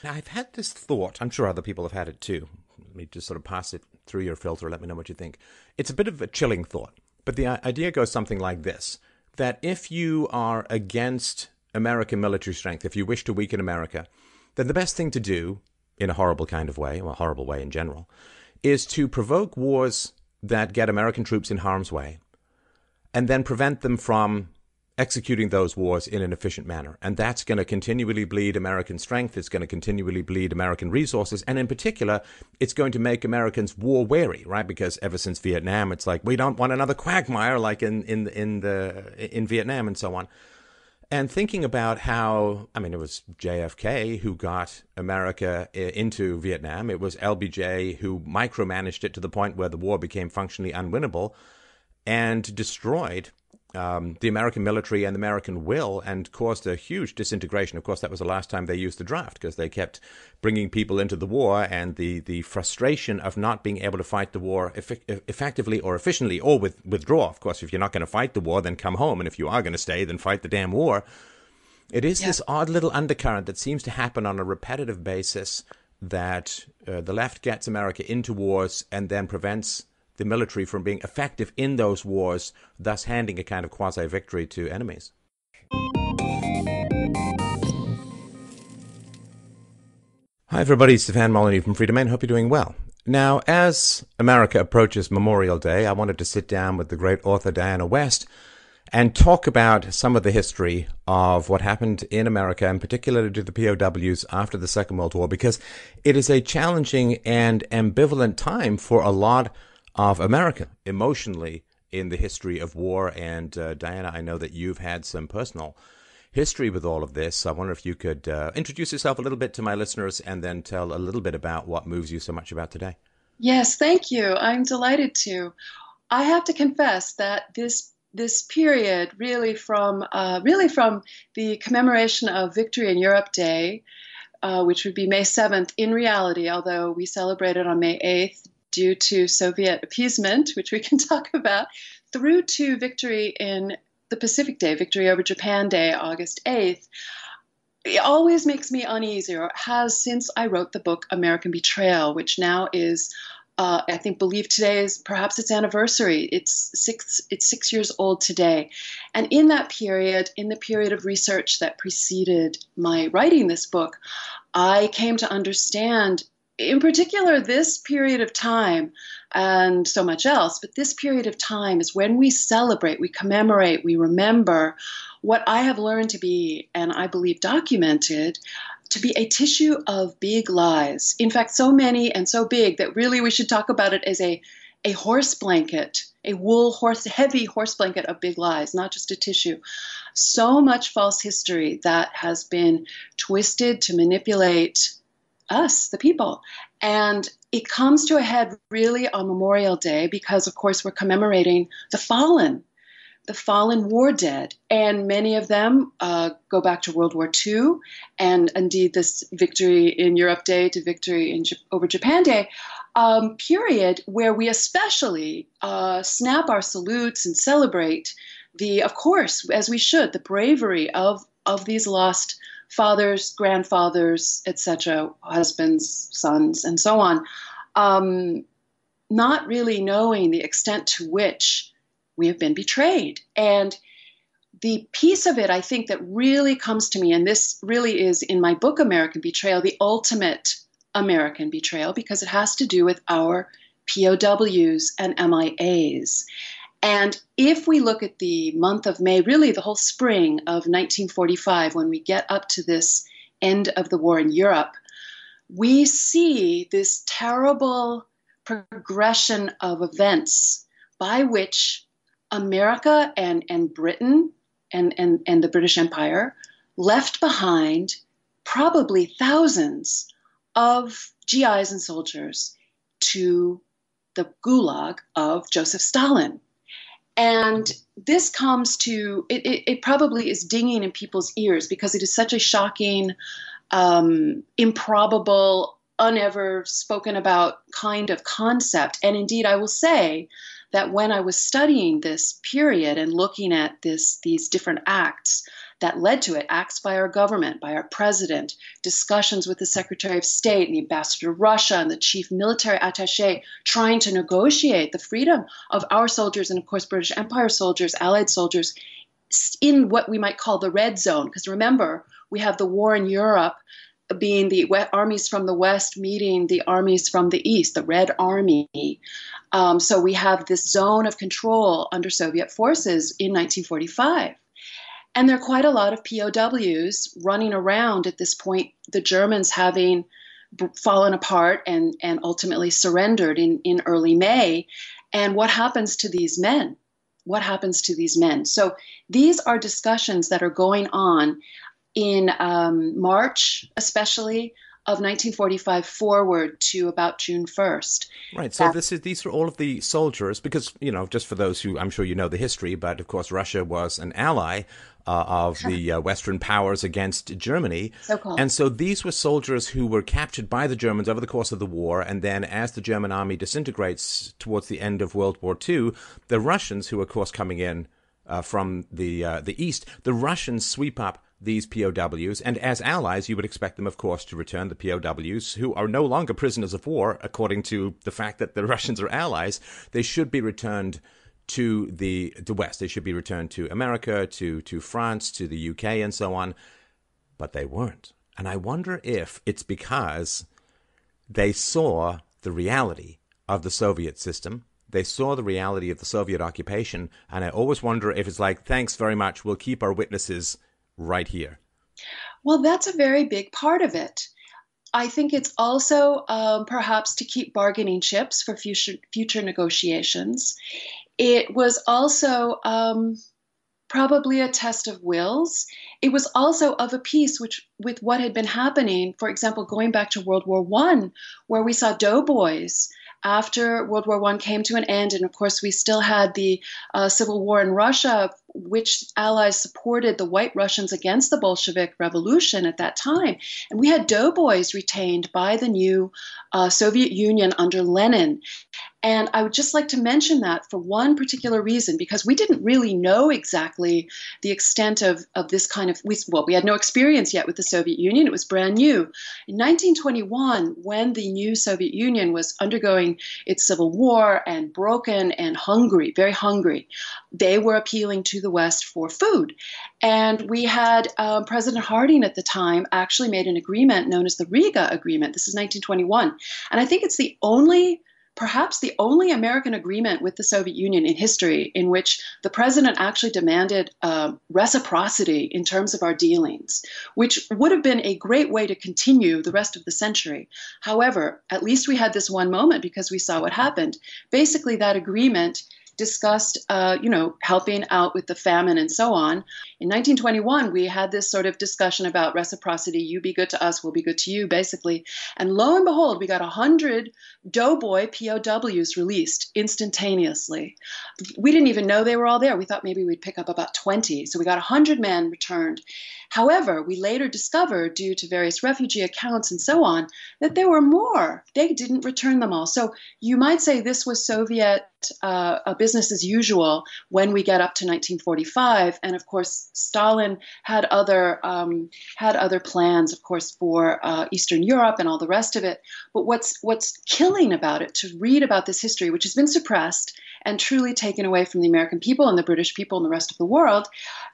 Now, I've had this thought. I'm sure other people have had it too. Let me just sort of pass it through your filter. Let me know what you think. It's a bit of a chilling thought, but the idea goes something like this: that if you are against American military strength, if you wish to weaken America, then the best thing to do, in a horrible kind of way, or a horrible way in general, is to provoke wars that get American troops in harm's way and then prevent them from executing those wars in an efficient manner. And that's going to continually bleed American strength. It's going to continually bleed American resources. And in particular, it's going to make Americans war weary, right? Because ever since Vietnam, it's like, we don't want another quagmire like in Vietnam and so on. And thinking about how, I mean, it was JFK who got America into Vietnam. It was LBJ who micromanaged it to the point where the war became functionally unwinnable and destroyed the American military and the American will, and caused a huge disintegration. Of course, that was the last time they used the draft, because they kept bringing people into the war, and the frustration of not being able to fight the war effectively or efficiently, or withdraw. Of course, if you're not going to fight the war, then come home, and if you are going to stay, then fight the damn war. It is this odd little undercurrent that seems to happen on a repetitive basis, that the left gets America into wars and then prevents the military from being effective in those wars, thus handing a kind of quasi-victory to enemies. Hi everybody, Stefan Molyneux from Freedomain. Hope you're doing well. Now, as America approaches Memorial Day, I wanted to sit down with the great author Diana West and talk about some of the history of what happened in America, and particularly to the POWs after the Second World War, because it is a challenging and ambivalent time for a lot of America emotionally in the history of war. And Diana, I know that you've had some personal history with all of this. I wonder if you could introduce yourself a little bit to my listeners and then tell a little bit about what moves you so much about today. Yes, thank you. I'm delighted to. I have to confess that this period, really from the commemoration of Victory in Europe Day, which would be May 7th, in reality, although we celebrated on May 8th due to Soviet appeasement, which we can talk about, through to Victory in the Pacific Day, Victory over Japan Day, August 8th, it always makes me uneasy, or has since I wrote the book American Betrayal, which now is, I think, believed today is perhaps its anniversary. It's 6 years old today. And in that period, in the period of research that preceded my writing this book, I came to understand, in particular, this period of time, and so much else, but this period of time is when we celebrate, we commemorate, we remember what I have learned to be, and I believe documented, to be a tissue of big lies. In fact, so many and so big that really we should talk about it as a horse blanket, a heavy horse blanket of big lies, not just a tissue. So much false history that has been twisted to manipulate us, the people. And it comes to a head really on Memorial Day because, of course, we're commemorating the fallen war dead. And many of them go back to World War II. And indeed, this Victory in Europe Day to Victory over Japan Day period, where we especially snap our salutes and celebrate of course, as we should, the bravery of these lost fathers, grandfathers, etc., husbands, sons, and so on, not really knowing the extent to which we have been betrayed. And the piece of it, I think, that really comes to me, and this really is in my book, American Betrayal, the ultimate American betrayal, because it has to do with our POWs and MIAs. And if we look at the month of May, really the whole spring of 1945, when we get up to this end of the war in Europe, we see this terrible progression of events by which America and Britain and the British Empire left behind probably thousands of GIs and soldiers to the gulag of Joseph Stalin. And this comes to, it probably is dinging in people's ears because it is such a shocking, improbable, unever spoken about kind of concept. And indeed, I will say that when I was studying this period and looking at these different acts, that led to it, acts by our government, by our president, discussions with the Secretary of State and the ambassador to Russia and the chief military attaché trying to negotiate the freedom of our soldiers and, of course, British Empire soldiers, Allied soldiers, in what we might call the red zone. Because remember, we have the war in Europe being the armies from the West meeting the armies from the East, the Red Army. So we have this zone of control under Soviet forces in 1945. And there are quite a lot of POWs running around at this point, the Germans having fallen apart and ultimately surrendered in early May. And what happens to these men? What happens to these men? So these are discussions that are going on in March, especially, of 1945 forward to about June 1st. Right. So these are all of the soldiers, because, just for those who, I'm sure you know the history, but of course Russia was an ally of the Western powers against Germany. So-called. And so these were soldiers who were captured by the Germans over the course of the war. And then as the German army disintegrates towards the end of World War II, the Russians, who are, of course, coming in from the East, the Russians sweep up these POWs, and as allies, you would expect them, of course, to return the POWs, who are no longer prisoners of war, according to the fact that the Russians are allies. They should be returned to the West. They should be returned to America, to France, to the UK, and so on. But they weren't. And I wonder if it's because they saw the reality of the Soviet system. They saw the reality of the Soviet occupation. And I always wonder if it's like, thanks very much, we'll keep our witnesses right here. Well, that's a very big part of it. I think it's also perhaps to keep bargaining chips for future negotiations. It was also probably a test of wills. It was also of a piece with what had been happening, for example, going back to World War I, where we saw doughboys after World War I came to an end. And of course, we still had the civil war in Russia, which allies supported the White Russians against the Bolshevik Revolution at that time. And we had doughboys retained by the new Soviet Union under Lenin. And I would just like to mention that for one particular reason, because we didn't really know exactly the extent of this kind of, we had no experience yet with the Soviet Union. It was brand new. In 1921, when the new Soviet Union was undergoing its civil war and broken and hungry, very hungry, they were appealing to the West for food. And we had President Harding at the time actually made an agreement known as the Riga Agreement. This is 1921. And I think it's perhaps the only American agreement with the Soviet Union in history in which the president actually demanded reciprocity in terms of our dealings, which would have been a great way to continue the rest of the century. However, at least we had this one moment because we saw what happened. Basically, that agreement discussed, helping out with the famine and so on. In 1921, we had this sort of discussion about reciprocity. You be good to us, we'll be good to you, basically. And lo and behold, we got 100 doughboy POWs released instantaneously. We didn't even know they were all there. We thought maybe we'd pick up about 20. So we got 100 men returned. However, we later discovered, due to various refugee accounts and so on, that there were more. They didn't return them all. So you might say this was Soviet business as usual when we get up to 1945. And of course, Stalin had other plans, of course, for Eastern Europe and all the rest of it. But what's killing about it, to read about this history, which has been suppressed and truly taken away from the American people and the British people and the rest of the world,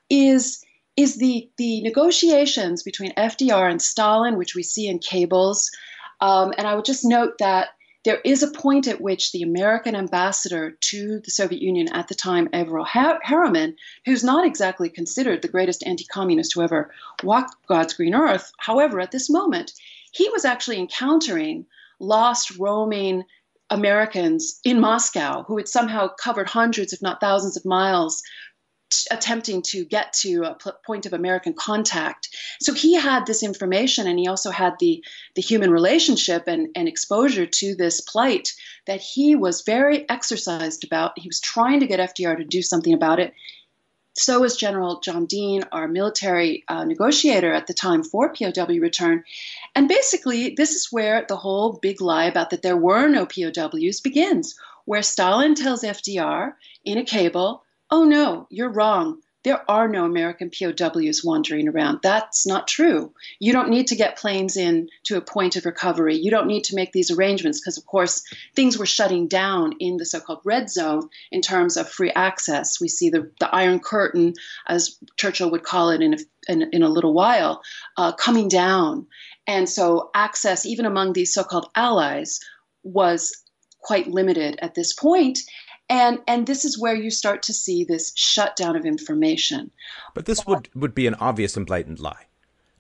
is the negotiations between FDR and Stalin, which we see in cables. And I would just note that there is a point at which the American ambassador to the Soviet Union at the time, Averell Harriman, who's not exactly considered the greatest anti-communist who ever walked God's green earth, however, at this moment, he was actually encountering lost, roaming Americans in Moscow who had somehow covered hundreds, if not thousands of miles, attempting to get to a point of American contact. So he had this information, and he also had the human relationship and exposure to this plight that he was very exercised about. He was trying to get FDR to do something about it. So was General John Dean, our military negotiator at the time for POW return. And basically, this is where the whole big lie about that there were no POWs begins, where Stalin tells FDR in a cable, "Oh no, you're wrong. there are no American POWs wandering around. That's not true. You don't need to get planes in to a point of recovery. You don't need to make these arrangements because, of course, things were shutting down in the so-called red zone in terms of free access. We see the Iron Curtain, as Churchill would call it in a little while, coming down. And so access, even among these so-called allies, was quite limited at this point. And this is where you start to see this shutdown of information. But this would be an obvious and blatant lie.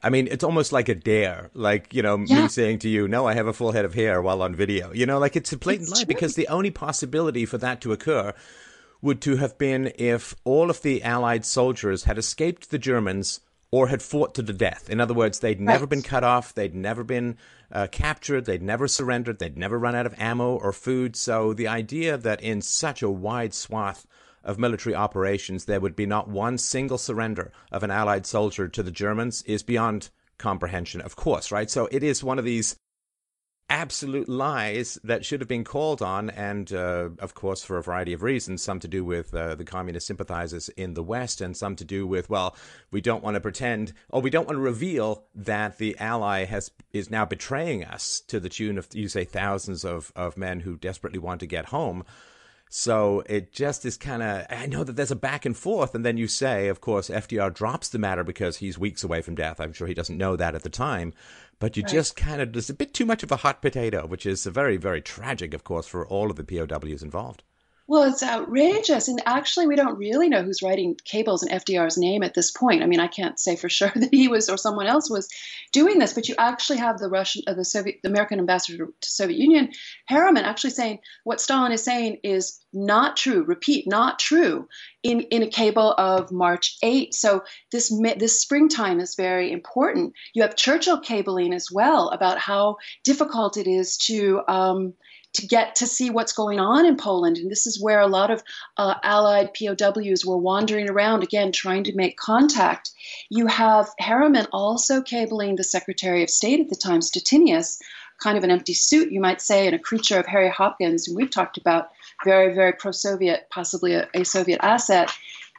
I mean, it's almost like a dare, like, Yeah. me saying to you, no, I have a full head of hair while on video. Like it's a blatant lie, because the only possibility for that to occur would to have been if all of the Allied soldiers had escaped the Germans or had fought to the death. In other words, they'd never been cut off, they'd never been captured, they'd never surrendered, they'd never run out of ammo or food. So the idea that in such a wide swath of military operations there would be not one single surrender of an Allied soldier to the Germans is beyond comprehension, of course, right? So it is one of these absolute lies that should have been called on, and of course for a variety of reasons, some to do with the communist sympathizers in the West, and some to do with, well, we don't want to pretend, or we don't want to reveal that the ally is now betraying us to the tune of, you say, thousands of men who desperately want to get home. So it just is kind of, I know that there's a back and forth, and then you say, of course, FDR drops the matter because he's weeks away from death. I'm sure he doesn't know that at the time. But you just kind of, there's a bit too much of a hot potato, which is very, very tragic, of course, for all of the POWs involved. Well, it's outrageous. And actually, we don't really know who's writing cables in FDR's name at this point. I mean, I can't say for sure that he was or someone else was doing this, but you actually have the American ambassador to Soviet Union, Harriman, actually saying what Stalin is saying is not true. Repeat, not true in a cable of March 8. So this springtime is very important. You have Churchill cabling as well about how difficult it is to get to see what's going on in Poland. And this is where a lot of Allied POWs were wandering around, again, trying to make contact. You have Harriman also cabling the Secretary of State at the time, Stettinius, kind of an empty suit, you might say, and a creature of Harry Hopkins, who we've talked about, very, very pro-Soviet, possibly a Soviet asset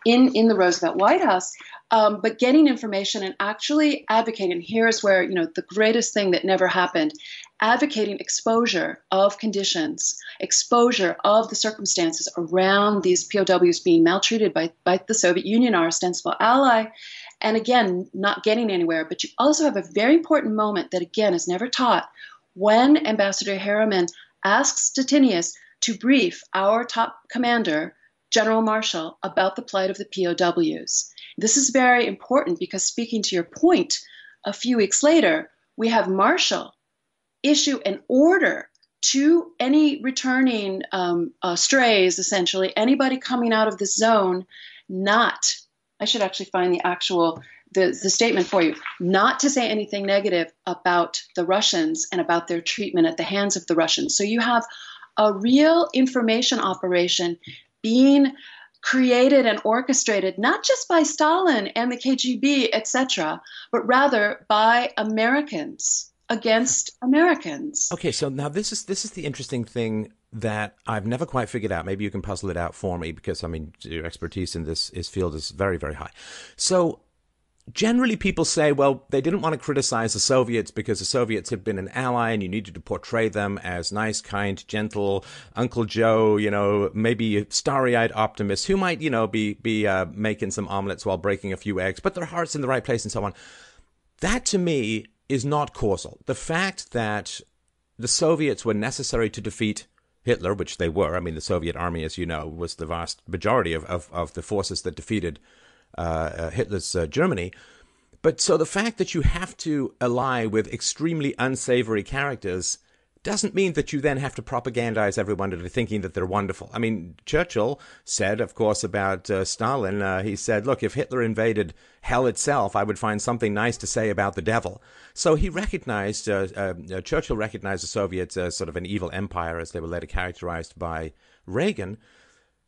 in the Roosevelt White House. But getting information and actually advocating, here's where, the greatest thing that never happened, advocating exposure of conditions, exposure of the circumstances around these POWs being maltreated by the Soviet Union, our ostensible ally, and again, not getting anywhere. But you also have a very important moment that, again, is never taught, when Ambassador Harriman asks Stettinius to brief our top commander, General Marshall, about the plight of the POWs. This is very important because, speaking to your point, a few weeks later, we have Marshall issue an order to any returning strays, essentially, anybody coming out of the zone, I should actually find the statement for you, not to say anything negative about the Russians and about their treatment at the hands of the Russians. So you have a real information operation being created and orchestrated, not just by Stalin and the KGB, etc., but rather by Americans against Americans. Okay, so now this is the interesting thing that I've never quite figured out. Maybe you can puzzle it out for me, because, I mean, your expertise in this field is very, very high. So generally people say, well, they didn't want to criticize the Soviets because the Soviets had been an ally and you needed to portray them as nice, kind, gentle Uncle Joe, maybe starry-eyed optimists who might, be making some omelets while breaking a few eggs, but their heart's in the right place and so on. That, to me, is not causal. The fact that the Soviets were necessary to defeat Hitler, which they were. I mean, the Soviet army, as you know, was the vast majority of the forces that defeated Hitler's Germany. But so the fact that you have to ally with extremely unsavory characters doesn't mean that you then have to propagandize everyone into thinking that they're wonderful. I mean, Churchill said, of course, about Stalin, he said, look, if Hitler invaded hell itself, I would find something nice to say about the devil. So he recognized, Churchill recognized the Soviets as sort of an evil empire, as they were later characterized by Reagan.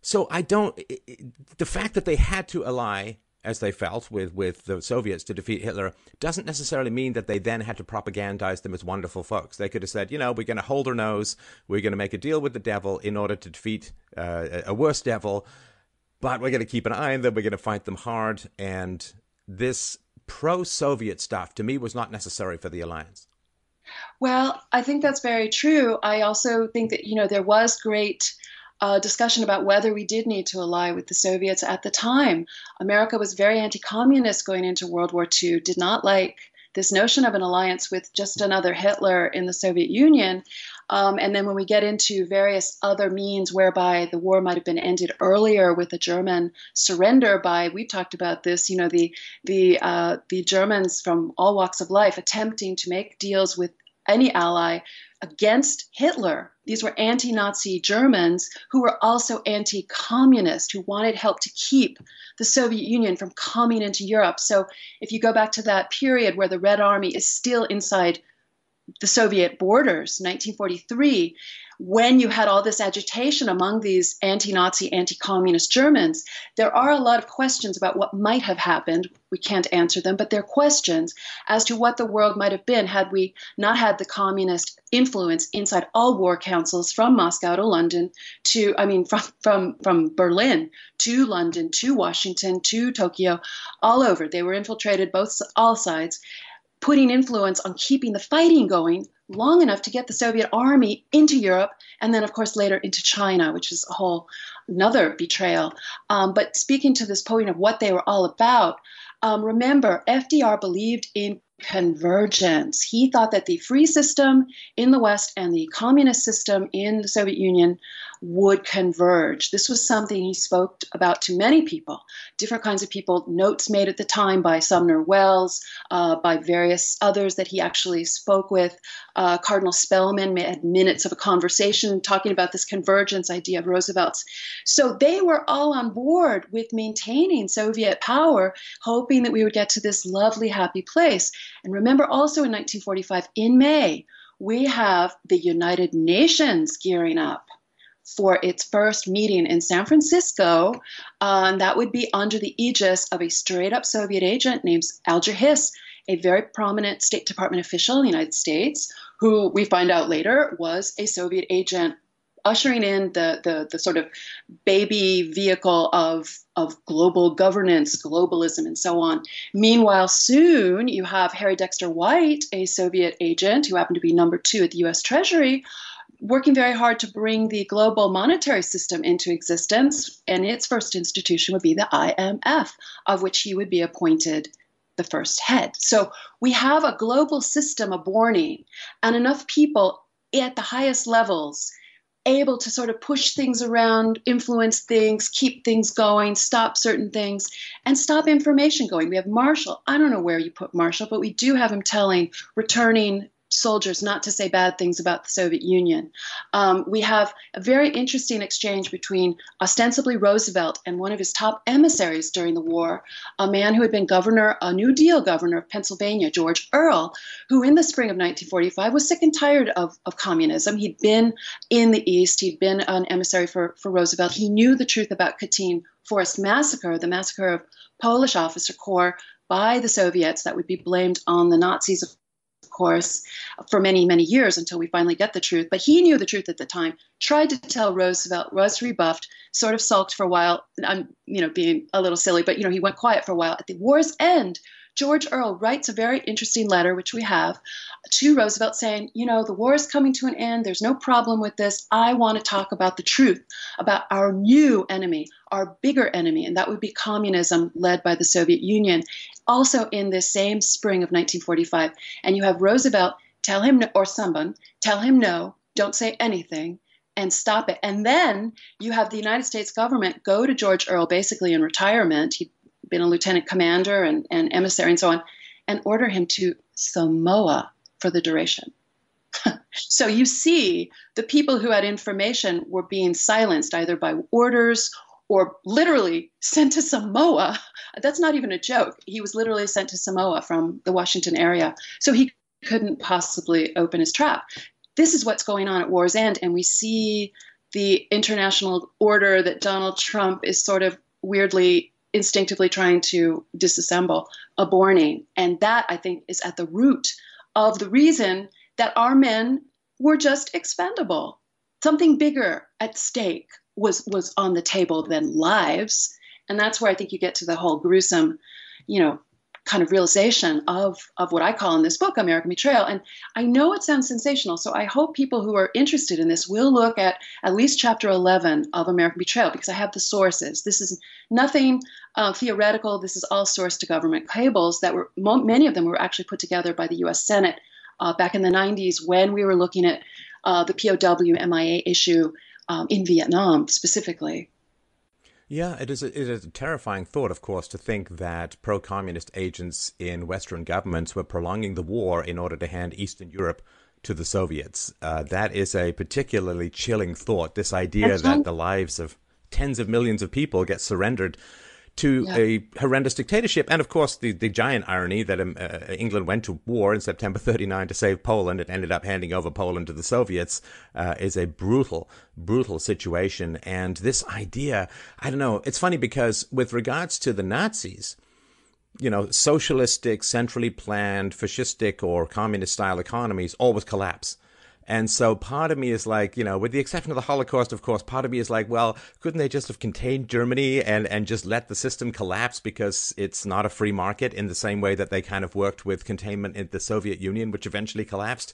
So the fact that they had to ally, as they felt, with the Soviets to defeat Hitler doesn't necessarily mean that they then had to propagandize them as wonderful folks. They could have said, we're going to hold our nose, we're going to make a deal with the devil in order to defeat a worse devil. but we're going to keep an eye on them. We're going to fight them hard. And this pro-Soviet stuff, to me, was not necessary for the alliance. Well, I think that's very true. I also think that, there was great discussion about whether we did need to ally with the Soviets at the time. America was very anti-communist going into World War II, did not like this notion of an alliance with just another Hitler in the Soviet Union. And then when we get into various other means whereby the war might have been ended earlier with a German surrender by, we've talked about this, the Germans from all walks of life attempting to make deals with any ally against Hitler. These were anti-Nazi Germans who were also anti-communist, who wanted help to keep the Soviet Union from coming into Europe. So if you go back to that period where the Red Army is still inside the Soviet borders, 1943, when you had all this agitation among these anti-Nazi, anti-communist Germans, there are a lot of questions about what might have happened. We can't answer them, but they're questions as to what the world might have been had we not had the communist influence inside all war councils from Moscow to London to, from Berlin to London to Washington to Tokyo, all over. They were infiltrated all sides, putting influence on keeping the fighting going long enough to get the Soviet army into Europe, and then, of course, later into China, which is another betrayal. But speaking to this point of what they were all about, remember, FDR believed in convergence. He thought that the free system in the West and the communist system in the Soviet Union would converge. This was something he spoke about to many people, different kinds of people, notes made at the time by Sumner Wells, by various others that he actually spoke with. Cardinal Spellman had minutes of a conversation talking about this convergence idea of Roosevelt's. So they were all on board with maintaining Soviet power, hoping that we would get to this lovely, happy place. And remember also in 1945, in May, we have the United Nations gearing up for its first meeting in San Francisco. That would be under the aegis of a straight-up Soviet agent named Alger Hiss, a very prominent State Department official in the United States, who we find out later was a Soviet agent ushering in the sort of baby vehicle of global governance, globalism, and so on. Meanwhile, soon you have Harry Dexter White, a Soviet agent who happened to be number 2 at the U.S. Treasury, working very hard to bring the global monetary system into existence, and its first institution would be the IMF, of which he would be appointed the first head. So we have a global system aborning, and enough people at the highest levels able to sort of push things around, influence things, keep things going, stop certain things, and stop information going. We have Marshall. I don't know where you put Marshall, but we do have him telling returning soldiers not to say bad things about the Soviet Union. We have a very interesting exchange between ostensibly Roosevelt and one of his top emissaries during the war, a man who had been a New Deal governor of Pennsylvania, George Earl, who in the spring of 1945 was sick and tired of communism. He'd been in the East. He'd been an emissary for Roosevelt. He knew the truth about Katyn Forest Massacre, the massacre of Polish officer corps by the Soviets that would be blamed on the Nazis, of course, for many, many years until we finally get the truth. But he knew the truth at the time, tried to tell Roosevelt, was rebuffed, sort of sulked for a while. I'm, being a little silly, but, he went quiet for a while. At the war's end, George Earl writes a very interesting letter, which we have, to Roosevelt saying, the war is coming to an end. There's no problem with this. I want to talk about the truth, about our new enemy, our bigger enemy, and that would be communism led by the Soviet Union. Also in this same spring of 1945. And you have Roosevelt tell him, or someone, tell him no, don't say anything, and stop it. And then you have the United States government go to George Earl, basically in retirement. He'd been a lieutenant commander and emissary and so on, and order him to Samoa for the duration. So you see the people who had information were being silenced either by orders or literally sent to Samoa. That's not even a joke. He was literally sent to Samoa from the Washington area. So he couldn't possibly open his trap. This is what's going on at war's end. And we see the international order that Donald Trump is sort of weirdly, instinctively trying to disassemble, aborting. And that, I think, is at the root of the reason that our men were just expendable. Something bigger at stake was on the table than lives. And that's where I think you get to the whole gruesome, kind of realization of what I call in this book, American Betrayal. And I know it sounds sensational, so I hope people who are interested in this will look at least chapter 11 of American Betrayal, because I have the sources. This is nothing theoretical. This is all sourced to government cables that were, many of them were actually put together by the U.S. Senate back in the 90s when we were looking at the POW MIA issue in Vietnam specifically. Yeah, it is a terrifying thought, of course, to think that pro-communist agents in Western governments were prolonging the war in order to hand Eastern Europe to the Soviets. That is a particularly chilling thought, this idea that the lives of tens of millions of people get surrendered to a horrendous dictatorship. And of course, the giant irony that England went to war in September 39 to save Poland and ended up handing over Poland to the Soviets is a brutal, brutal situation. And this idea, I don't know, it's funny because with regards to the Nazis, socialistic, centrally planned, fascistic or communist style economies always collapse. And so part of me is like, with the exception of the Holocaust, of course, part of me is like, well, couldn't they just have contained Germany and just let the system collapse because it's not a free market in the same way that they kind of worked with containment in the Soviet Union, which eventually collapsed?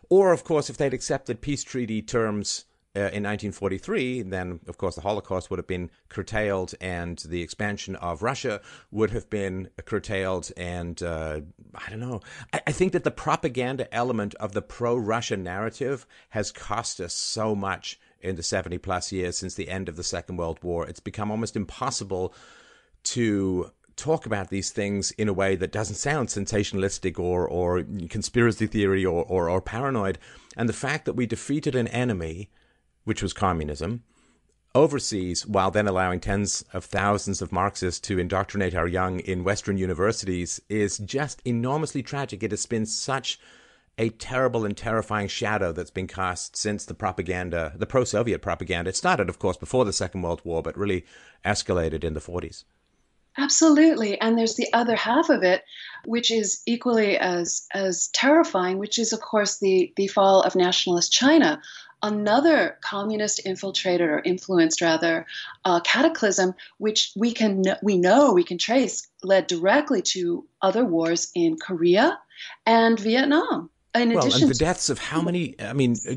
Or, of course, if they'd accepted peace treaty terms in 1943, then, of course, the Holocaust would have been curtailed and the expansion of Russia would have been curtailed. And I don't know. I think that the propaganda element of the pro-Russia narrative has cost us so much in the 70-plus years since the end of the Second World War. It's become almost impossible to talk about these things in a way that doesn't sound sensationalistic or conspiracy theory or paranoid. And the fact that we defeated an enemy, which was communism, overseas, while then allowing tens of thousands of Marxists to indoctrinate our young in Western universities, is just enormously tragic. It has been such a terrible and terrifying shadow that's been cast since the propaganda, the pro-Soviet propaganda. It started, of course, before the Second World War, but really escalated in the 40s. Absolutely. And there's the other half of it, which is equally as terrifying, which is, of course, the fall of nationalist China. Another communist infiltrated or influenced rather cataclysm, which we can trace, led directly to other wars in Korea and Vietnam. And the deaths of how many,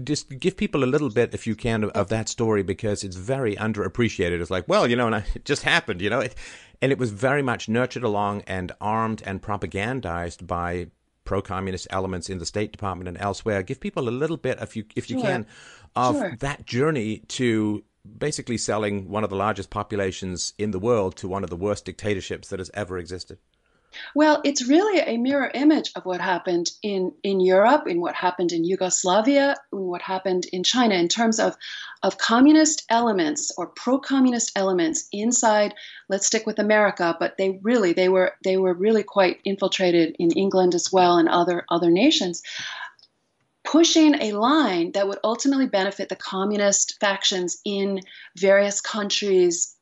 just give people a little bit, if you can, of that story, because it's very underappreciated. It's like, well, and it just happened, and it was very much nurtured along and armed and propagandized by pro-communist elements in the State Department and elsewhere. Give people a little bit, if you can, of that journey to basically selling one of the largest populations in the world to one of the worst dictatorships that has ever existed. Well, it's really a mirror image of what happened in Europe, in what happened in Yugoslavia, in what happened in China, in terms of communist elements or pro-communist elements inside. Let's stick with America, but they were really quite infiltrated in England as well and other nations, pushing a line that would ultimately benefit the communist factions in various countries.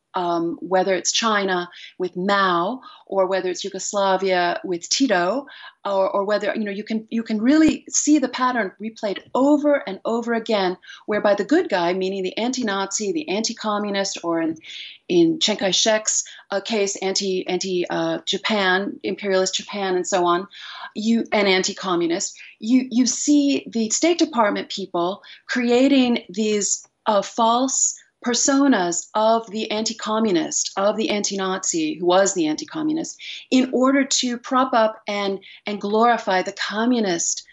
Whether it's China with Mao, or whether it's Yugoslavia with Tito, or whether you can really see the pattern replayed over and over again, whereby the good guy, meaning the anti-Nazi, the anti-communist, or in Chiang Kai-shek's case, anti-Japan, imperialist Japan, and so on, and anti-communist, you see the State Department people creating these false personas of the anti-communist, of the anti-Nazi, who was the anti-communist, in order to prop up and glorify the communist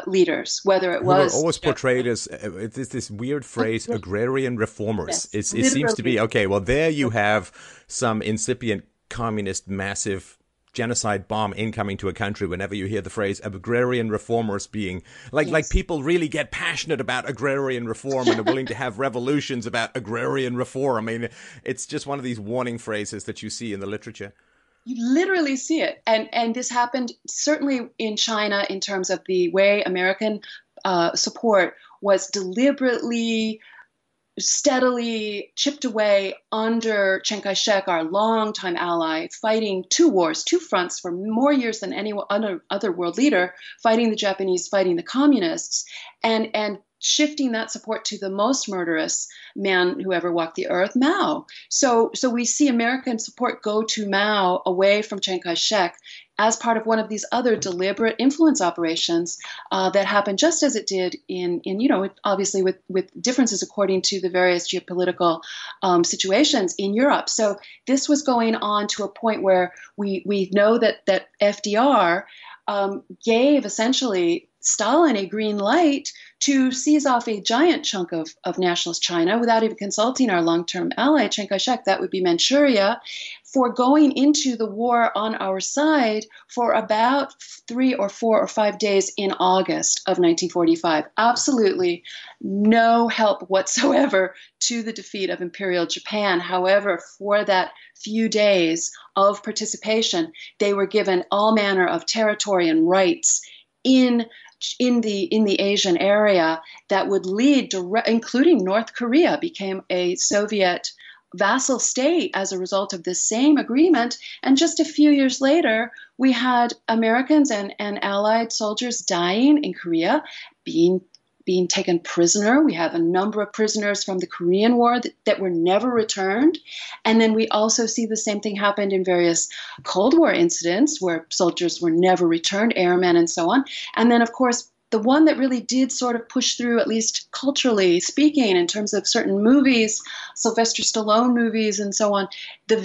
leaders, whether it was... Who were always portrayed as, this weird phrase, agrarian reformers. Yes, it seems to be, okay, well, there you have some incipient communist massive genocide bomb incoming to a country whenever you hear the phrase agrarian reformers being like people really get passionate about agrarian reform and are willing to have revolutions about agrarian reform. I mean, it's just one of these warning phrases that you see in the literature. You literally see it. And this happened certainly in China in terms of the way American support was deliberately, steadily chipped away under Chiang Kai-shek, our longtime ally, fighting two fronts for more years than any other world leader, fighting the Japanese, fighting the communists. And shifting that support to the most murderous man who ever walked the earth, Mao. So we see American support go to Mao away from Chiang Kai-shek as part of one of these other deliberate influence operations that happened just as it did in obviously with differences according to the various geopolitical situations in Europe. So this was going on to a point where we know that FDR gave essentially Stalin a green light to seize off a giant chunk of nationalist China without even consulting our long-term ally, Chiang Kai-shek, that would be Manchuria, for going into the war on our side for about 3 or 4 or 5 days in August of 1945. Absolutely no help whatsoever to the defeat of Imperial Japan. However, for that few days of participation, they were given all manner of territory and rights in the Asian area that would lead, including North Korea, became a Soviet vassal state as a result of this same agreement. And just a few years later, we had Americans and Allied soldiers dying in Korea, being taken prisoner. We have a number of prisoners from the Korean War that were never returned. And then we also see the same thing happened in various Cold War incidents where soldiers were never returned, airmen and so on. And then, of course, the one that really did sort of push through, at least culturally speaking, in terms of certain movies, Sylvester Stallone movies and so on, the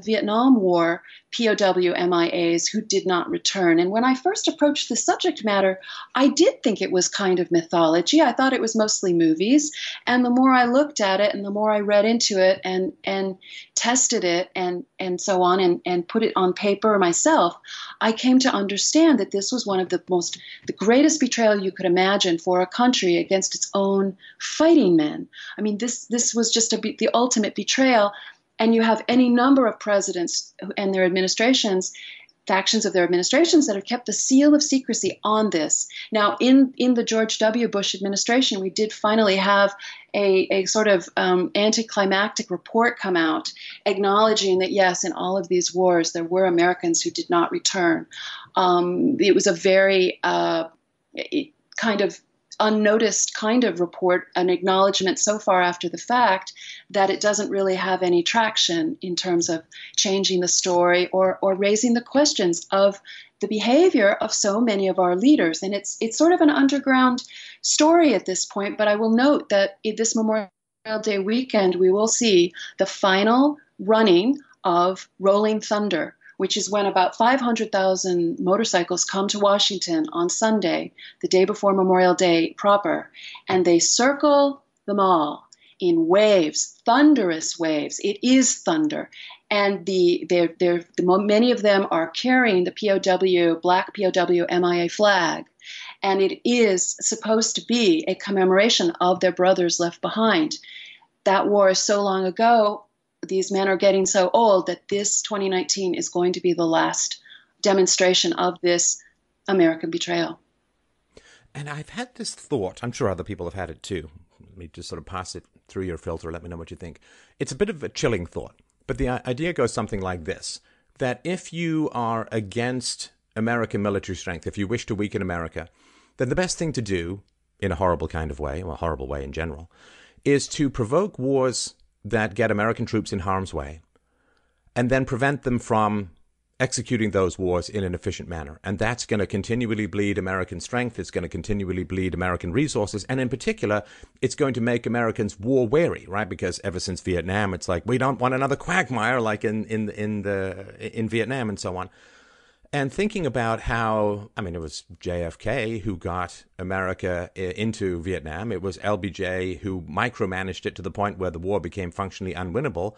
Vietnam War POW MIAs who did not return. And when I first approached the subject matter, I did think it was kind of mythology. I thought it was mostly movies. And the more I looked at it and the more I read into it and tested it and so on and put it on paper myself, I came to understand that this was one of the greatest betrayal you could imagine for a country against its own fighting men. I mean, this was just the ultimate betrayal. And you have any number of presidents and their administrations, factions of their administrations, that have kept the seal of secrecy on this. Now, in the George W. Bush administration, we did finally have a sort of anticlimactic report come out acknowledging that, yes, in all of these wars, there were Americans who did not return. It was a very kind of unnoticed kind of report, an acknowledgement so far after the fact that it doesn't really have any traction in terms of changing the story or raising the questions of the behavior of so many of our leaders. And it's sort of an underground story at this point, but I will note that this Memorial Day weekend, we will see the final running of Rolling Thunder, which is when about 500,000 motorcycles come to Washington on Sunday, the day before Memorial Day proper, and they circle the mall in waves, thunderous waves. It is thunder. And many of them are carrying the POW, black POW MIA flag. And it is supposed to be a commemoration of their brothers left behind. That war is so long ago. These men are getting so old that this 2019 is going to be the last demonstration of this American betrayal. And I've had this thought, I'm sure other people have had it too. Let me just sort of pass it through your filter, let me know what you think. It's a bit of a chilling thought, but the idea goes something like this, that if you are against American military strength, if you wish to weaken America, then the best thing to do, in a horrible kind of way, or a horrible way in general, is to provoke wars that get American troops in harm's way, and then prevent them from executing those wars in an efficient manner. And that's going to continually bleed American strength. It's going to continually bleed American resources. And in particular, it's going to make Americans war weary, right? Because ever since Vietnam, it's like, we don't want another quagmire like in Vietnam and so on. And thinking about how, I mean, it was JFK who got America into Vietnam. It was LBJ who micromanaged it to the point where the war became functionally unwinnable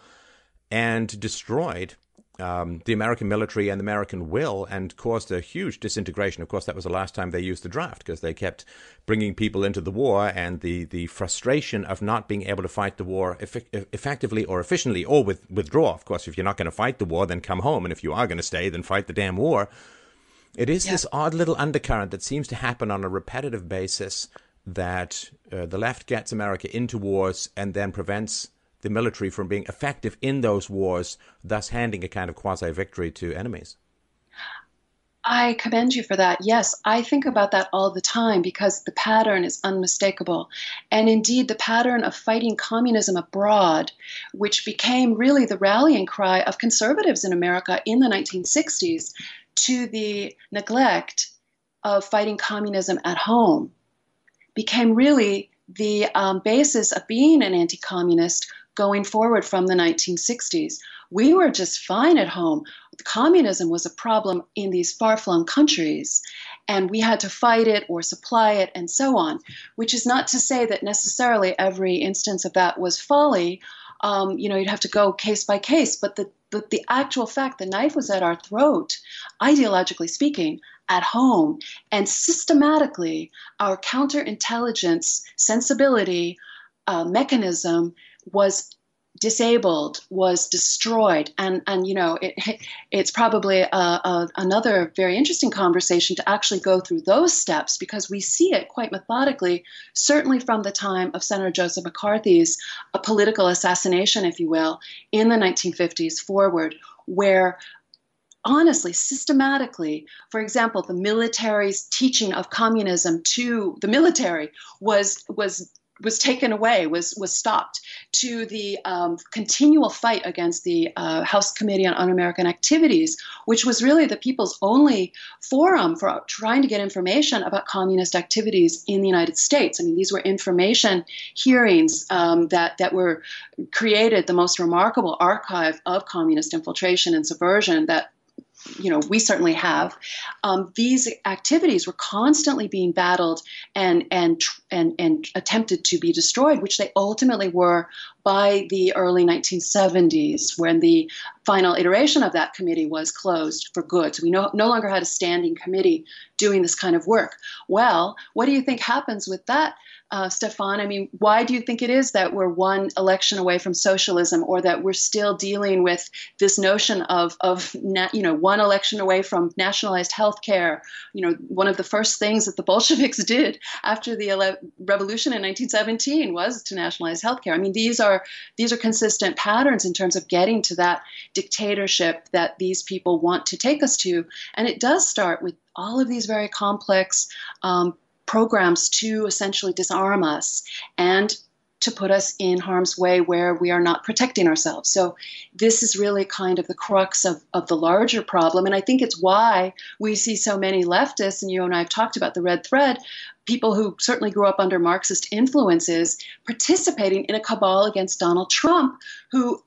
and destroyed the American military and the American will and caused a huge disintegration. Of course, that was the last time they used the draft because they kept bringing people into the war, and the frustration of not being able to fight the war effectively or efficiently or withdraw. Of course, if you're not going to fight the war, then come home. And if you are going to stay, then fight the damn war. It is this odd little undercurrent that seems to happen on a repetitive basis that the left gets America into wars and then prevents the military from being effective in those wars, thus handing a kind of quasi-victory to enemies. I commend you for that. Yes, I think about that all the time because the pattern is unmistakable. And indeed, the pattern of fighting communism abroad, which became really the rallying cry of conservatives in America in the 1960s, to the neglect of fighting communism at home, became really the basis of being an anti communist going forward from the 1960s. We were just fine at home. Communism was a problem in these far flung countries, and we had to fight it or supply it and so on, which is not to say that necessarily every instance of that was folly. You'd have to go case by case, but the actual fact the knife was at our throat, ideologically speaking, at home, and systematically our counterintelligence sensibility mechanism was disabled, was destroyed, and it's probably another very interesting conversation to actually go through those steps, because we see it quite methodically, certainly from the time of Senator Joseph McCarthy's political assassination, if you will, in the 1950s forward, where honestly, systematically, for example, the military's teaching of communism to the military was taken away, was stopped, to the continual fight against the House Committee on Un-American Activities, which was really the people's only forum for trying to get information about communist activities in the United States. I mean, these were information hearings that were created the most remarkable archive of communist infiltration and subversion that we certainly have. These activities were constantly being battled and attempted to be destroyed, which they ultimately were by the early 1970s, when the final iteration of that committee was closed for good. So we no longer had a standing committee doing this kind of work. Well, what do you think happens with that, Stefan? I mean, why do you think it is that we're one election away from socialism, or that we're still dealing with this notion of one election away from nationalized health care? One of the first things that the Bolsheviks did after the revolution in 1917 was to nationalize health care. I mean, these are consistent patterns in terms of getting to that dictatorship that these people want to take us to. And it does start with all of these very complex programs to essentially disarm us and to put us in harm's way where we are not protecting ourselves. So this is really kind of the crux of the larger problem. And I think it's why we see so many leftists, and you and I have talked about the red thread, people who certainly grew up under Marxist influences, participating in a cabal against Donald Trump, who,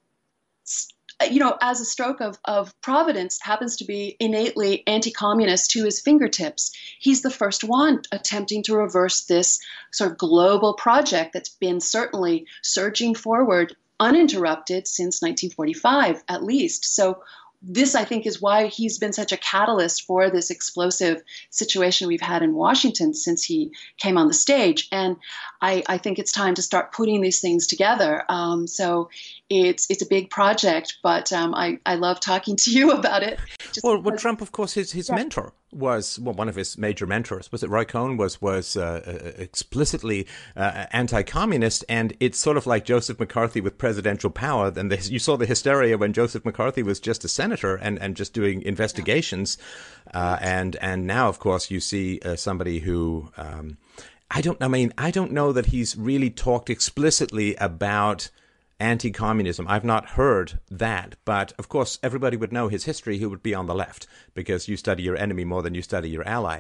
as a stroke of providence, happens to be innately anti-communist to his fingertips. He's the first one attempting to reverse this sort of global project that's been certainly surging forward uninterrupted since 1945, at least. So this, I think, is why he's been such a catalyst for this explosive situation we've had in Washington since he came on the stage. And I think it's time to start putting these things together. So it's a big project, but I love talking to you about it. Well, Trump, of course, his mentor was, one of his major mentors, was it Roy Cohn, was explicitly anti-communist, and it's sort of like Joseph McCarthy with presidential power. And you saw the hysteria when Joseph McCarthy was just a senator and just doing investigations, and now, of course, you see somebody who I don't know that he's really talked explicitly about anti-communism. I've not heard that, but of course everybody would know his history who would be on the left, because you study your enemy more than you study your ally.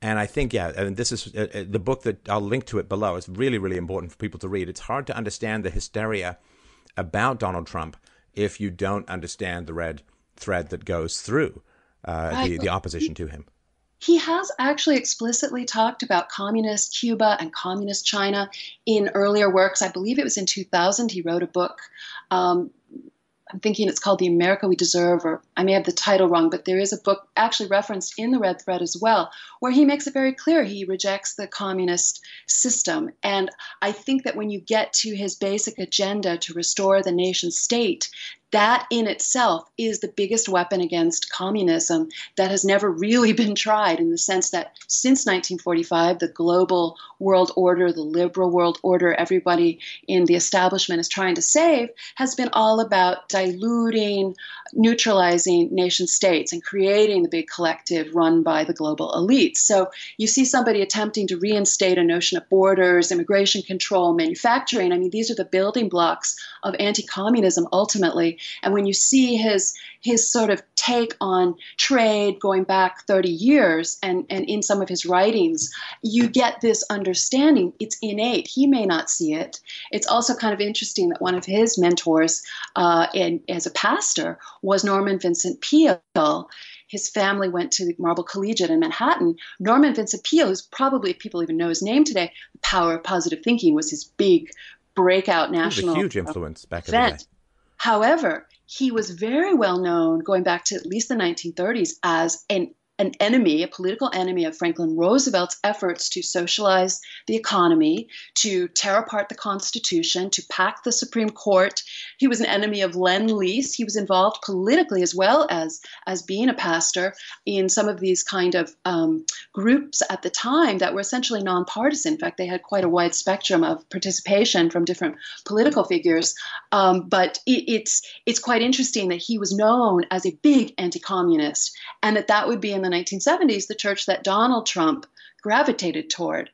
And I think, and this is the book that I'll link to it below. It's really, really important for people to read. It's hard to understand the hysteria about Donald Trump if you don't understand the red thread that goes through the opposition to him. He has actually explicitly talked about communist Cuba and communist China in earlier works. I believe it was in 2000. He wrote a book. I'm thinking it's called The America We Deserve, or I may have the title wrong, but there is a book actually referenced in the Red Thread as well, where he makes it very clear he rejects the communist system. And I think that when you get to his basic agenda to restore the nation state, that in itself is the biggest weapon against communism that has never really been tried, in the sense that since 1945, the global world order, the liberal world order, everybody in the establishment is trying to save, has been all about diluting, neutralizing nation states and creating the big collective run by the global elites. So you see somebody attempting to reinstate a notion of borders, immigration control, manufacturing. I mean, these are the building blocks of anti-communism ultimately. And when you see his sort of take on trade going back 30 years and in some of his writings, you get this understanding. It's innate. He may not see it. It's also kind of interesting that one of his mentors as a pastor was Norman Vincent Peale. His family went to the Marble Collegiate in Manhattan. Norman Vincent Peale, who's probably, if people even know his name today, The Power of Positive Thinking was his big breakout national event. It was a huge influence back in the day. However, he was very well known, going back to at least the 1930s, as an enemy, a political enemy of Franklin Roosevelt's efforts to socialize the economy, to tear apart the Constitution, to pack the Supreme Court. He was an enemy of Lend-Lease. He was involved politically as well as being a pastor in some of these kind of groups at the time that were essentially nonpartisan. In fact, they had quite a wide spectrum of participation from different political figures. But it's quite interesting that he was known as a big anti-communist, and that would be in the 1970s the church that Donald Trump gravitated toward.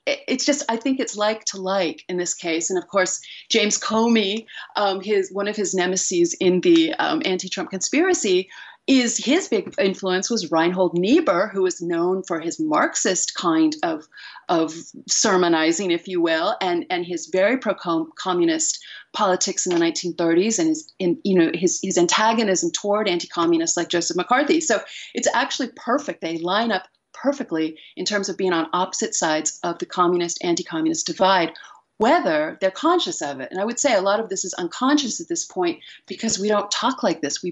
It's just, I think it's like to like in this case. And of course, James Comey, one of his nemesis in the anti-Trump conspiracy, is his big influence was Reinhold Niebuhr, who was known for his Marxist kind of sermonizing, if you will, and his very pro-communist politics in the 1930s, and his antagonism toward anti-communists like Joseph McCarthy. So it's actually perfect. They line up perfectly in terms of being on opposite sides of the communist anti-communist divide, whether they're conscious of it. And I would say a lot of this is unconscious at this point because we don't talk like this.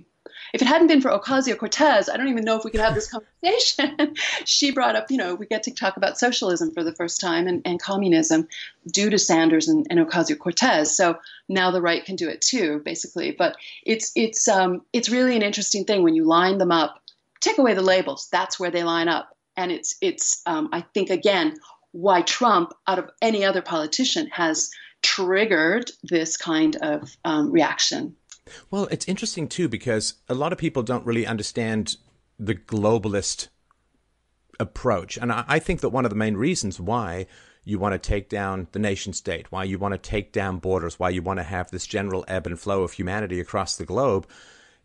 If it hadn't been for Ocasio-Cortez, I don't even know if we could have this conversation. She brought up, we get to talk about socialism for the first time and communism due to Sanders and Ocasio-Cortez. So now the right can do it too, basically. But it's really an interesting thing when you line them up. Take away the labels. That's where they line up. And it's I think, again, why Trump, out of any other politician, has triggered this kind of reaction. Well, it's interesting, too, because a lot of people don't really understand the globalist approach. And I think that one of the main reasons why you want to take down the nation state, why you want to take down borders, why you want to have this general ebb and flow of humanity across the globe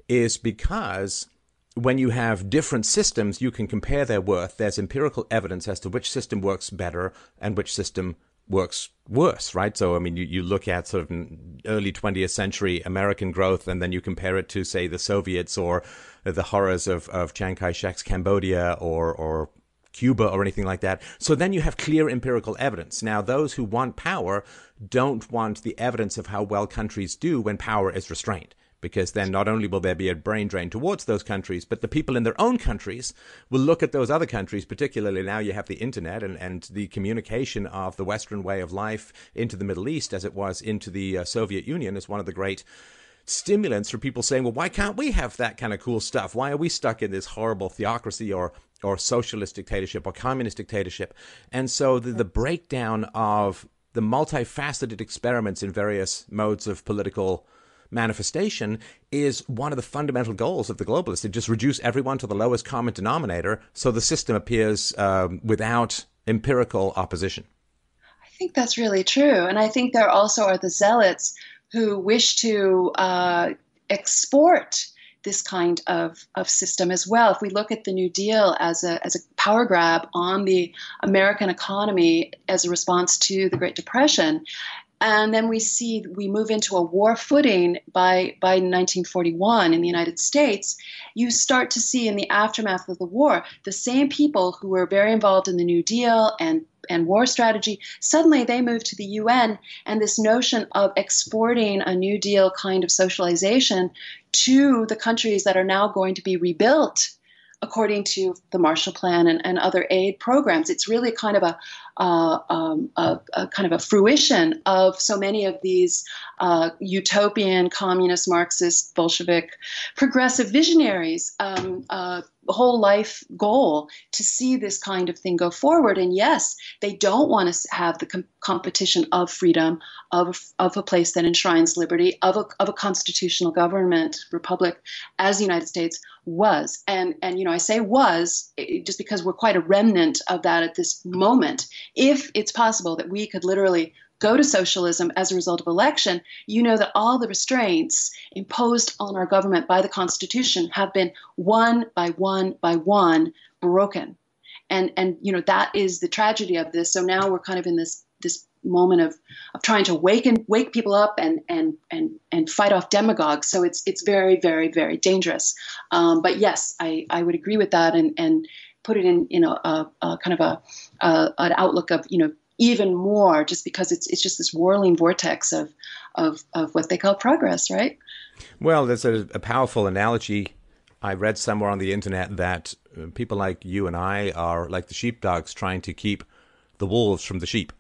is because when you have different systems, you can compare their worth. There's empirical evidence as to which system works better and which system works worse, right? So, I mean, you look at sort of early 20th century American growth, and then you compare it to, say, the Soviets or the horrors of Chiang Kai-shek's Cambodia or Cuba or anything like that. So then you have clear empirical evidence. Now, those who want power don't want the evidence of how well countries do when power is restrained, because then not only will there be a brain drain towards those countries, but the people in their own countries will look at those other countries, particularly now you have the internet and the communication of the Western way of life into the Middle East, as it was into the Soviet Union, is one of the great stimulants for people saying, well, why can't we have that kind of cool stuff? Why are we stuck in this horrible theocracy or socialist dictatorship or communist dictatorship? And so the breakdown of the multifaceted experiments in various modes of political manifestation is one of the fundamental goals of the globalists. To just reduce everyone to the lowest common denominator so the system appears without empirical opposition. I think that's really true. And I think there also are the zealots who wish to export this kind of system as well. If we look at the New Deal as a power grab on the American economy as a response to the Great Depression, and then we move into a war footing by 1941 in the United States, you start to see in the aftermath of the war, the same people who were very involved in the New Deal and war strategy, suddenly they move to the UN, and this notion of exporting a New Deal kind of socialization to the countries that are now going to be rebuilt according to the Marshall Plan and other aid programs. It's really kind of a kind of a fruition of so many of these utopian, communist, Marxist, Bolshevik, progressive visionaries' whole life goal to see this kind of thing go forward. And yes, they don't want to have the competition of freedom, of a place that enshrines liberty, of a constitutional government, republic, as the United States was. And I say was just because we're quite a remnant of that at this moment. If it's possible that we could literally go to socialism as a result of election, you know that all the restraints imposed on our government by the Constitution have been one by one by one broken. And that is the tragedy of this. So now we're kind of in this moment of trying to wake people up and fight off demagogues. So it's very, very, very dangerous. But yes, I would agree with that and put it in a kind of an outlook of even more, just because it's just this whirling vortex of what they call progress, right? Well, there's a powerful analogy I read somewhere on the internet that people like you and I are like the sheepdogs trying to keep the wolves from the sheep.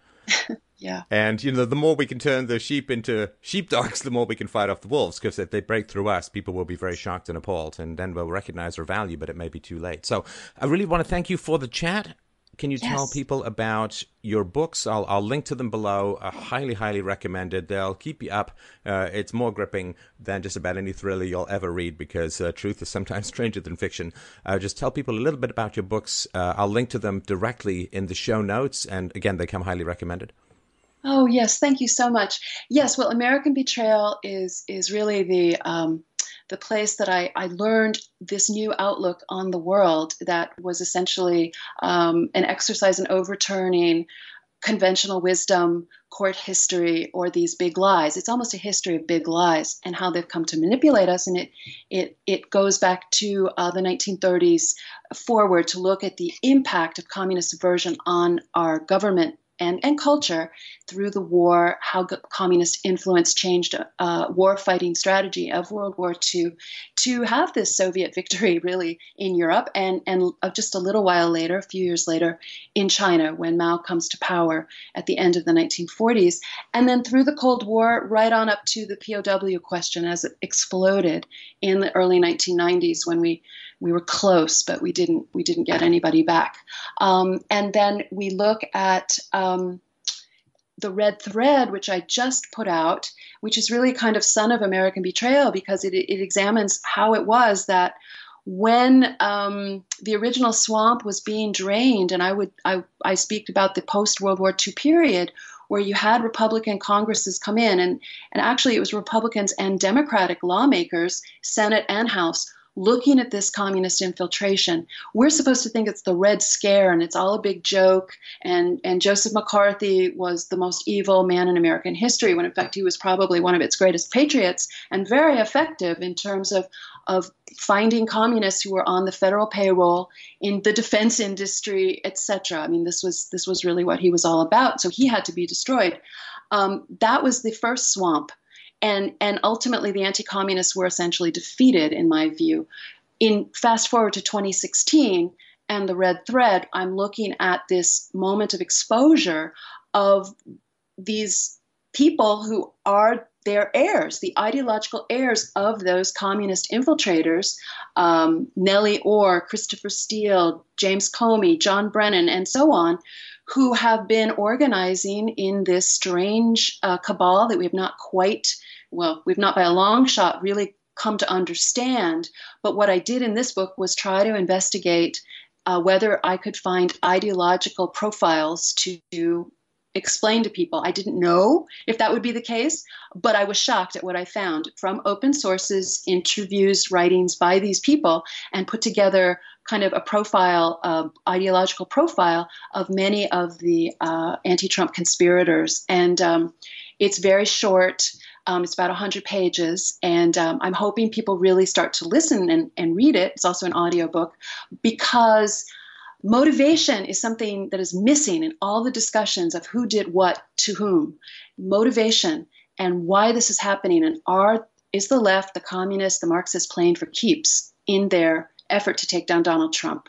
Yeah. And, the more we can turn the sheep into sheepdogs, the more we can fight off the wolves, because if they break through us, people will be very shocked and appalled, and then we'll recognize our value, but it may be too late. So I really want to thank you for the chat. Can you tell people about your books? I'll link to them below. Highly, highly recommended. They'll keep you up. It's more gripping than just about any thriller you'll ever read, because truth is sometimes stranger than fiction. Just tell people a little bit about your books. I'll link to them directly in the show notes. And again, they come highly recommended. Oh, yes. Thank you so much. Yes. Well, American Betrayal is really the place that I learned this new outlook on the world that was essentially an exercise in overturning conventional wisdom, court history, or these big lies. It's almost a history of big lies and how they've come to manipulate us. And it goes back to the 1930s forward to look at the impact of communist subversion on our government and culture through the war, how communist influence changed war-fighting strategy of World War II to have this Soviet victory really in Europe, and just a little while later, a few years later, in China when Mao comes to power at the end of the 1940s, and then through the Cold War right on up to the POW question as it exploded in the early 1990s when we were close, but we didn't get anybody back. And then we look at the Red Thread, which I just put out, which is really kind of son of American Betrayal, because it examines how it was that when the original swamp was being drained, and I speak about the post-World War II period, where you had Republican Congresses come in, and actually it was Republicans and Democratic lawmakers, Senate and House, looking at this communist infiltration. We're supposed to think it's the Red Scare and it's all a big joke, and Joseph McCarthy was the most evil man in American history, when in fact he was probably one of its greatest patriots and very effective in terms of finding communists who were on the federal payroll, in the defense industry, etc. I mean, this was really what he was all about. So he had to be destroyed. That was the first swamp. And ultimately, the anti-communists were essentially defeated, in my view. In fast forward to 2016 and the Red Thread, I'm looking at this moment of exposure of these people who are their heirs, the ideological heirs of those communist infiltrators, Nellie Orr, Christopher Steele, James Comey, John Brennan, and so on, who have been organizing in this strange cabal that we've not by a long shot really come to understand. But what I did in this book was try to investigate whether I could find ideological profiles to explain to people. I didn't know if that would be the case, but I was shocked at what I found from open sources, interviews, writings by these people, and put together kind of a profile, ideological profile of many of the anti-Trump conspirators. And it's very short. It's about 100 pages, and I'm hoping people really start to listen and read it. It's also an audiobook, because motivation is something that is missing in all the discussions of who did what to whom. Motivation and why this is happening, and is the left, the communists, the Marxists playing for keeps in their effort to take down Donald Trump.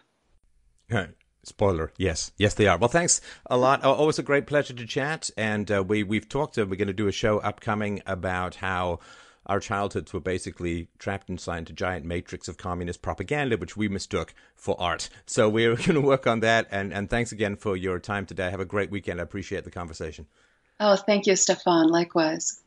Spoiler, yes. Yes, they are. Well, thanks a lot. Always a great pleasure to chat. And we've talked, we're going to do a show upcoming about how our childhoods were basically trapped inside a giant matrix of communist propaganda, which we mistook for art. So we're going to work on that. And thanks again for your time today. Have a great weekend. I appreciate the conversation. Oh, thank you, Stefan. Likewise.